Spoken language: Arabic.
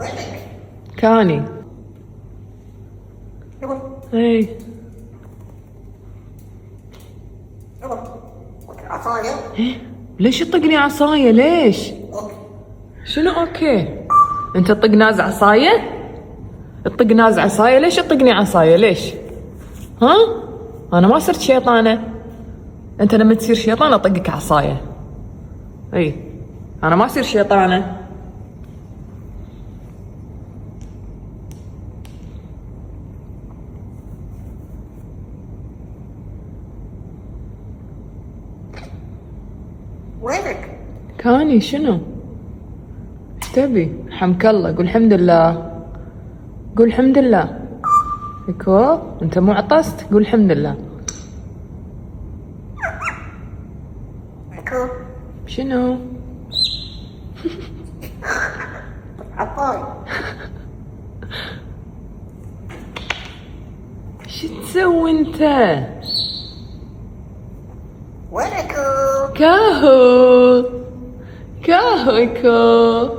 وينك؟ كاني. يلا اي يلا. عصاية. ليش تطقني عصاية ليش؟ اوكي. شنو اوكي؟ انت تطق ناز عصاية؟ تطق ناز عصاية ليش تطقني عصاية ليش؟ ها؟ انا ما صرت شيطانة. انت لما تصير شيطانة اطقك عصاية. اي انا ما اصير شيطانة. وينك؟ كاني شنو؟ ايش تبي؟ حمك الله قول الحمد لله. قول الحمد لله. ايكو انت مو عطست قول الحمد لله. اكو. شنو؟ عطاي. شو تسوي انت؟ وينك؟ كاهو كاهو ايكو